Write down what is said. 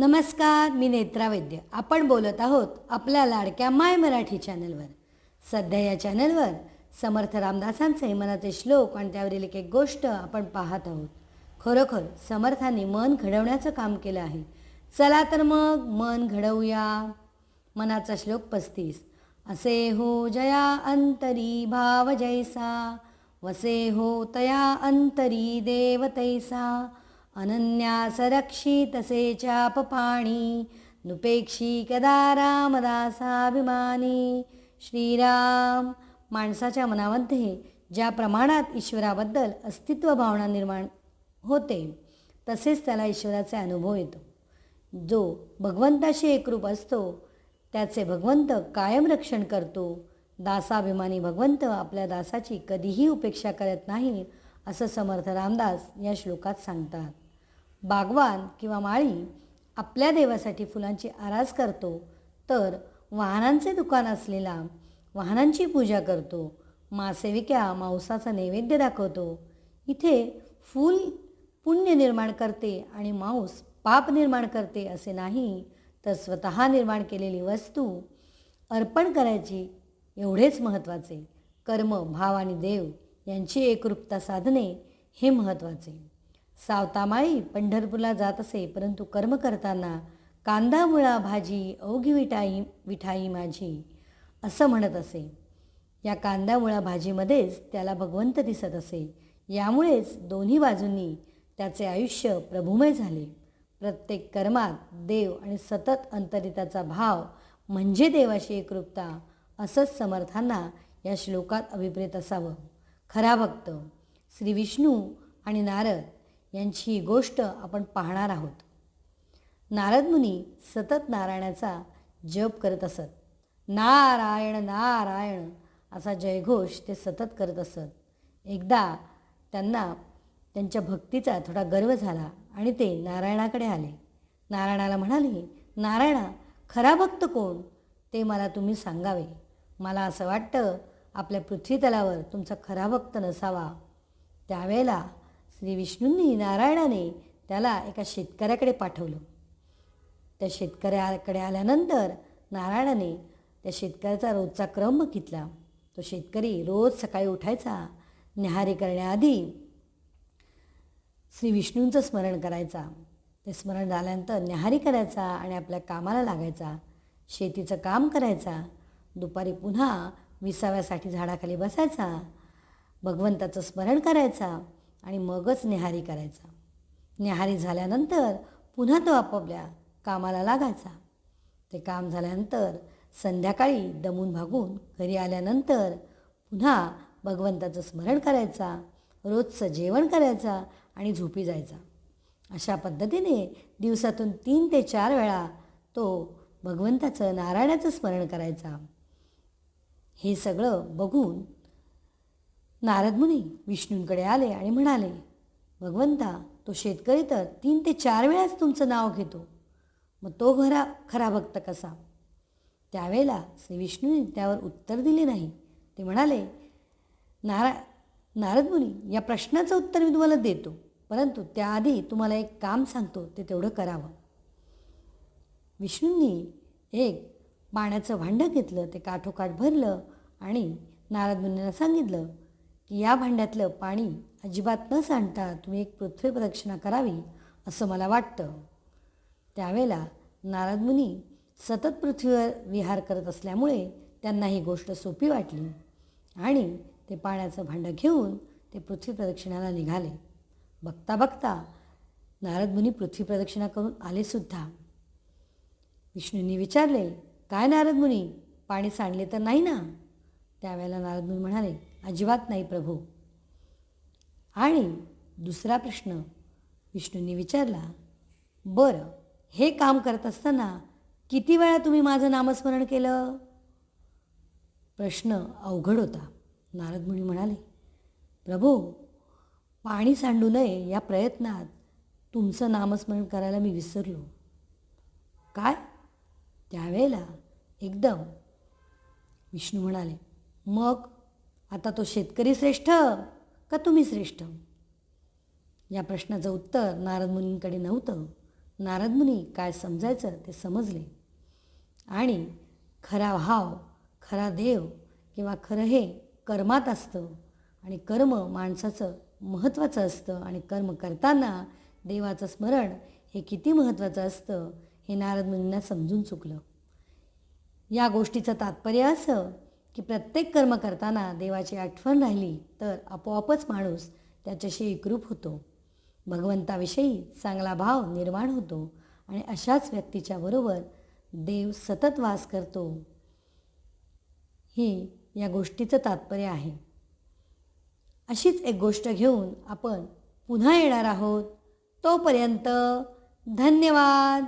नमस्कार, मी नेत्रा वैद्य. आपण बोलत आहोत आपल्या लाडक्या माय मराठी चॅनलवर. सध्या या चॅनलवर समर्थ रामदासांचे मनाचे श्लोक आणि त्यावरील एक गोष्ट आपण पाहत आहोत. खरोखर समर्थांनी मन घडवण्याचं काम केलं आहे. चला तर मग मन घडवूया. मनाचा श्लोक 35. असे हो जया अंतरी भाव जैसा, वसे हो तया अंतरी देव तैसा, अनन्यास रक्षी तसे चाप पाणी, नुपेक्षी कदा रामदासाभिमानी. श्रीराम. माणसाच्या मनामध्ये ज्या प्रमाणात ईश्वराबद्दल अस्तित्व भावना निर्माण होते तसेच त्याला ईश्वराचे अनुभव येतो. जो भगवंताशी एकरूप असतो त्याचे भगवंत कायम रक्षण करतो. दासाभिमानी भगवंत आपल्या दासाची कधीही उपेक्षा करत नाही असं समर्थ रामदास या श्लोकात सांगतात. बागवान किंवा माळी आपल्या देवासाठी फुलांची आरास करतो तर वाहनांचे दुकान असलेला वाहनांची पूजा करतो. मासेविक्या मांसाचा नैवेद्य दाखवतो. इथे फूल पुण्य निर्माण करते आणि मांस पाप निर्माण करते असे नाही, तर स्वतः निर्माण केलेली वस्तू अर्पण करायची एवढेच महत्त्वाचे. कर्म, भाव आणि देव यांची एकरूपता साधणे हे महत्त्वाचे. सावतामाळी पंढरपूरला जात असे, परंतु कर्म करताना कांदा मुळा भाजी अवघी विठाई माझी असं म्हणत असे. या कांदा मुळा भाजीमध्येच त्याला भगवंत दिसत असे. यामुळेच दोन्ही बाजूंनी त्याचे आयुष्य प्रभुमय झाले. प्रत्येक कर्मात देव आणि सतत अंतरिताचा भाव म्हणजे देवाशी एकरूपता असंच समर्थांना या श्लोकात अभिप्रेत असावं. खरा भक्त श्री विष्णू आणि नारद यांची ही गोष्ट आपण पाहणार आहोत. नारद मुनी सतत नारायणाचा जप करत असत. नारायण नारायण असा जयघोष ते सतत करत असत. एकदा त्यांना त्यांच्या भक्तीचा थोडा गर्व झाला आणि ते नारायणाकडे आले. नारायणाला म्हणाले, नारायणा, खरा भक्त कोण ते मला तुम्ही सांगावे. मला असं वाटतं आपल्या पृथ्वीतलावर तुमचा खरा भक्त नसावा. त्यावेळेला श्री विष्णूंनी नारायणाने त्याला एका शेतकऱ्याकडे पाठवलं. त्या शेतकऱ्याकडे आल्यानंतर नारायणाने त्या शेतकऱ्याचा रोजचा क्रम बघितला. तो शेतकरी रोज सकाळी उठायचा, न्याहारी करण्याआधी श्री विष्णूंचं स्मरण करायचा. ते स्मरण झाल्यानंतर न्याहारी करायचा आणि आपल्या कामाला लागायचा. शेतीचं काम करायचा. दुपारी पुन्हा विसाव्यासाठी झाडाखाली बसायचा, भगवंताचं स्मरण करायचा आणि मगच न्याहारी करायचा. न्याहारी झाल्यानंतर पुन्हा तो आपापल्या कामाला लागायचा. ते काम झाल्यानंतर संध्याकाळी दमून भागून घरी आल्यानंतर पुन्हा भगवंताचं स्मरण करायचा, रोजचं जेवण करायचा आणि झोपी जायचा. अशा पद्धतीने दिवसातून 3 ते 4 वेळा तो भगवंताचं नारायणाचं स्मरण करायचा. हे सगळं बघून नारद मुनी विष्णूंकडे आले आणि म्हणाले, भगवंता, तो शेतकरी तर 3 ते 4 वेळाच तुमचं नाव घेतो, मग तो खरा भक्त कसा? त्यावेळेला श्री विष्णूंनी त्यावर उत्तर दिले नाही. ते म्हणाले, नारद मुनी, या प्रश्नाचं उत्तर मी तुम्हाला देतो, परंतु त्याआधी तुम्हाला एक काम सांगतो, ते तेवढं करावं. विष्णूंनी एक पाण्याचं भांडं घेतलं, ते काठोकाठ भरलं आणि नारद मुनींना सांगितलं की या भांड्यातलं पाणी अजिबात न सांडता तुम्ही एक पृथ्वी प्रदक्षिणा करावी असं मला वाटतं. त्यावेळेला नारद मुनी सतत पृथ्वीवर विहार करत असल्यामुळे त्यांना ही गोष्ट सोपी वाटली आणि ते पाण्याचं भांडं घेऊन ते पृथ्वी प्रदक्षिणाला निघाले. बघता बघता नारद मुनी पृथ्वी प्रदक्षिणा करून आलेसुद्धा. विष्णूंनी विचारले, काय नारद मुनी, पाणी सांडले तर नाही ना? त्यावेळेला नारद मुनी म्हणाले, अजिबात नाही प्रभू. आणि दुसरा प्रश्न विष्णूंनी विचारला, बरं, हे काम करत असताना किती वेळा तुम्ही माझं नामस्मरण केलं? प्रश्न अवघड होता. नारद मुनी म्हणाले, प्रभू, पाणी सांडू नये या प्रयत्नात तुमचं नामस्मरण करायला मी विसरलो. काय? त्यावेळेला एकदम विष्णू म्हणाले, मग आता तो शेतकरी श्रेष्ठ का तुम्ही श्रेष्ठ? या प्रश्नाचं उत्तर नारद मुनींकडे नव्हतं. नारद मुनी काय समजायचं ते समजले आणि खरा भाव, खरा देव किंवा खरं हे कर्मात असतं आणि कर्म माणसाचं महत्त्वाचं असतं आणि कर्म करताना देवाचं स्मरण हे किती महत्त्वाचं असतं हे नारद मुनींना समजून चुकलं. या गोष्टीचं तात्पर्य असं की प्रत्येक कर्म करताना देवाची आठवण राहिली तर आपोआपच माणूस त्याच्याशी एकरूप होतो, भगवंताविषयी चांगला भाव निर्माण होतो आणि अशाच व्यक्तीच्या बरोबर देव सतत वास करतो. ही या गोष्टीचं तात्पर्य आहे. अशीच एक गोष्ट घेऊन आपण पुन्हा येणार आहोत. तोपर्यंत धन्यवाद.